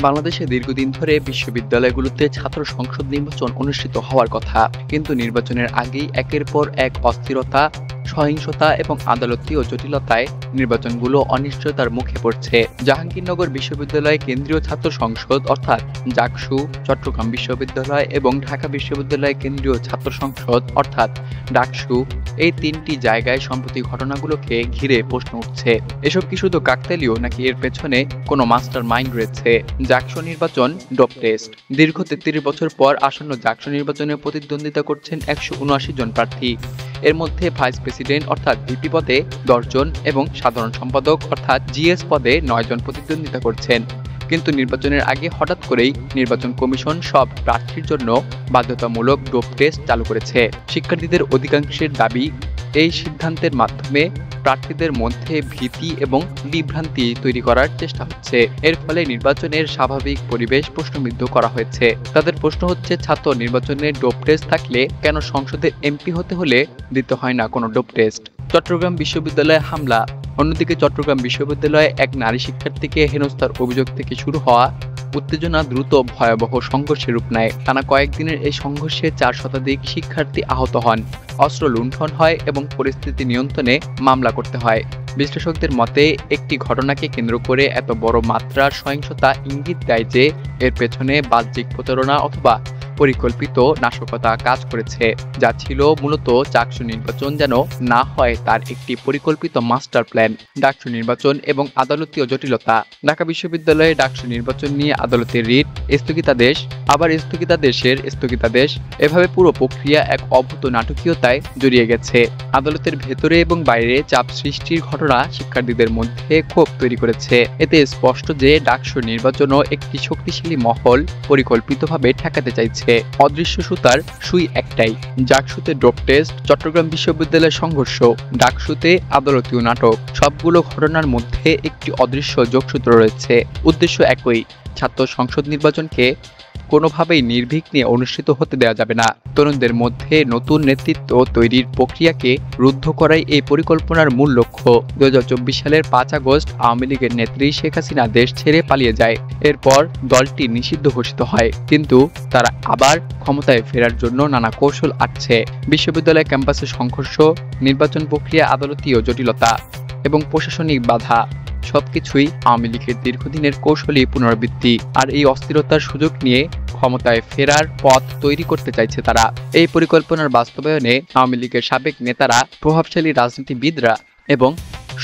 বাংলাদেশে দীর্ঘদিন ধরে বিশ্ববিদ্যালয়গুলোতে ছাত্র সংসদ নির্বাচন অনুষ্ঠিত হওয়ার কথা, কিন্তু নির্বাচনের আগেই একের পর এক অস্থিরতা, সহিংসতা এবং আদালতীয় জটিলতায় নির্বাচনগুলো অনিশ্চয়তার মুখে পড়ছে। জাহাঙ্গীরনগর বিশ্ববিদ্যালয় কেন্দ্রীয় ছাত্র সংসদ অর্থাৎ জাকসু, চট্টগ্রাম বিশ্ববিদ্যালয় এবং ঢাকা বিশ্ববিদ্যালয় কেন্দ্রীয় ছাত্র সংসদ অর্থাৎ ডাকসু, এই তিনটি জায়গায় সম্প্রতি ঘটনাগুলোকে ঘিরে প্রশ্ন উঠছে। এসব কি শুধু কাকতালীয়, নাকি এর পেছনে কোনো মাস্টার মাইন্ড রয়েছে? জাকসু নির্বাচন ডোপ টেস্ট। দীর্ঘ ৩৩ বছর পর আসন্ন জাকসু নির্বাচনে প্রতিদ্বন্দ্বিতা করছেন ১৭৯ জন প্রার্থী। এর মধ্যে ভাইস প্রেসিডেন্ট অর্থাৎ ভিপি পদে ১০ জন এবং সাধারণ সম্পাদক অর্থাৎ জিএস পদে ৯ জন প্রতিদ্বন্দ্বিতা করছেন। কিন্তু নির্বাচনের আগে হঠাৎ করেই নির্বাচন কমিশন সব প্রার্থীর জন্য বাধ্যতামূলক ডোপ টেস্ট চালু করেছে। শিক্ষার্থীদের অধিকাংশের দাবি, এই সিদ্ধান্তের মাধ্যমে প্রার্থীদের মধ্যে ভীতি এবং বিভ্রান্তি তৈরি করার চেষ্টা হচ্ছে। এর ফলে নির্বাচনের স্বাভাবিক পরিবেশ প্রশ্নবিদ্ধ করা হয়েছে। তাদের প্রশ্ন হচ্ছে, ছাত্র নির্বাচনে ডোপ টেস্ট থাকলে কেন সংসদে এমপি হতে হলে দিতে হয় না কোনো ডোপ টেস্ট? চট্টগ্রাম বিশ্ববিদ্যালয়ে হামলা। অন্যদিকে চট্টগ্রাম বিশ্ববিদ্যালয়ে এক নারী শিক্ষার্থীকে হেনস্থার অভিযোগ থেকে শুরু হওয়া উত্তেজনা দ্রুত ভয়াবহ সংঘর্ষে রূপ নেয়। টানা কয়েকদিনের এই সংঘর্ষে ৪ শতাধিক শিক্ষার্থী আহত হন, অস্ত্র লুণ্ঠন হয় এবং পরিস্থিতি নিয়ন্ত্রণে মামলা করতে হয়। বিশ্লেষকদের মতে, একটি ঘটনাকে কেন্দ্র করে এত বড় মাত্রার সহিংসতা ইঙ্গিত দেয় যে এর পেছনে বাহ্যিক প্রতারণা অথবা পরিকল্পিত নাশকতা কাজ করেছে, যা ছিল মূলত জাকসু নির্বাচন যেন না হয় তার একটি পরিকল্পিত মাস্টার প্ল্যান। ডাকসু নির্বাচন এবং আদালতীয় জটিলতা। ঢাকা বিশ্ববিদ্যালয়ে ডাকসু নির্বাচন নিয়ে আদালতের রিট, স্থগিতাদেশ, আবার স্থগিতাদেশের স্থগিতাদেশ, এভাবে পুরো প্রক্রিয়া এক অভূত নাটকীয়তায় জড়িয়ে গেছে। আদালতের ভেতরে এবং বাইরে চাপ সৃষ্টির ঘটনা শিক্ষার্থীদের মধ্যে ক্ষোভ তৈরি করেছে। এতে স্পষ্ট যে ডাকসু নির্বাচনও একটি শক্তিশালী মহল পরিকল্পিতভাবে ঠেকাতে চাইছে। অদৃশ্য সুতার সুই একটাই, জাকসুতে ডোপ টেস্ট, চট্টগ্রাম বিশ্ববিদ্যালয়ের সংঘর্ষ, ডাকসুতে আদালতীয় নাটক। সবগুলো ঘটনার মধ্যে একটি অদৃশ্য যোগসূত্র রয়েছে। উদ্দেশ্য একই, ছাত্র সংসদ নির্বাচনকে কোনোভাবেই নির্বিঘ্নে অনুষ্ঠিত হতে দেওয়া যাবে না। তরুণদের মধ্যে নতুন নেতৃত্ব তৈরির প্রক্রিয়াকে রুদ্ধ করাই এই পরিকল্পনার মূল লক্ষ্য। ২০২৪ সালের ৫ আগস্ট আওয়ামী লীগের নেত্রী শেখ হাসিনা দেশ ছেড়ে পালিয়ে যায়। এরপর দলটি নিষিদ্ধ ঘোষিত হয়, কিন্তু তারা আবার ক্ষমতায় ফেরার জন্য নানা কৌশল আঁটছে। বিশ্ববিদ্যালয় ক্যাম্পাসে সংঘর্ষ, নির্বাচন প্রক্রিয়া, আদালতীয় জটিলতা এবং প্রশাসনিক বাধা, সবকিছুই আওয়ামী লীগের দীর্ঘদিনের কৌশলী পুনরাবৃত্তি। আর এই অস্থিরতার সুযোগ নিয়ে ক্ষমতায় ফেরার পথ তৈরি করতে চাইছে তারা। এই পরিকল্পনার বাস্তবায়নে আওয়ামী লীগের সাবেক নেতারা, প্রভাবশালী রাজনীতিবিদরা এবং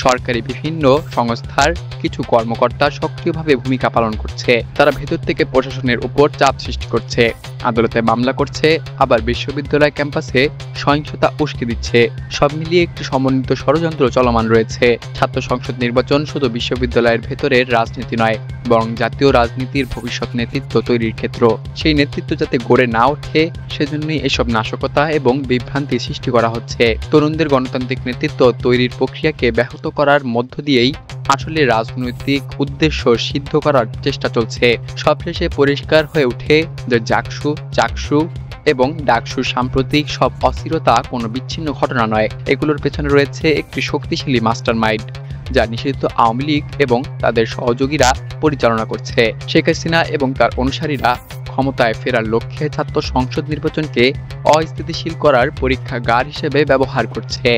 সরকারি বিভিন্ন সংস্থার কিছু কর্মকর্তা সক্রিয়ভাবে ভূমিকা পালন করছে। তারা ভেতর থেকে প্রশাসনের উপর চাপ সৃষ্টি করছে, আদালতে মামলা করছে, আবার বিশ্ববিদ্যালয় ক্যাম্পাসে সহিংসতা উস্কে দিচ্ছে। সব মিলিয়ে একটি সমন্বিত ষড়যন্ত্র চলমান রয়েছে। ছাত্র সংসদ নির্বাচন শুধু বিশ্ববিদ্যালয়ের ভেতরের রাজনীতি নয়, বরং জাতীয় রাজনীতির ভবিষ্যৎ নেতৃত্ব তৈরির ক্ষেত্র। সেই নেতৃত্ব যাতে গড়ে না ওঠে, সেজন্যই এসব নাশকতা এবং বিভ্রান্তি সৃষ্টি করা হচ্ছে। তরুণদের গণতান্ত্রিক নেতৃত্ব তৈরির প্রক্রিয়াকে ব্যাহত করার মধ্য দিয়েই আসলে রাজনৈতিক উদ্দেশ্য সিদ্ধ করার চেষ্টা চলছে। সবশেষে পরিষ্কার হয়ে ওঠে যে জাকসু এবং ডাকসুর সাম্প্রতিক সব অস্থিরতা কোনো বিচ্ছিন্ন ঘটনা নয়। এগুলোর পেছনে রয়েছে একটি শক্তিশালী মাস্টার মাইন্ড, যা নিষিদ্ধ আওয়ামী লীগ এবং তাদের সহযোগীরা পরিচালনা করছে। শেখ হাসিনা এবং তার অনুসারীরা ক্ষমতায় ফেরার লক্ষ্যে ছাত্র সংসদ নির্বাচনকে অস্থিতিশীল করার পরীক্ষাগার হিসেবে ব্যবহার করছে।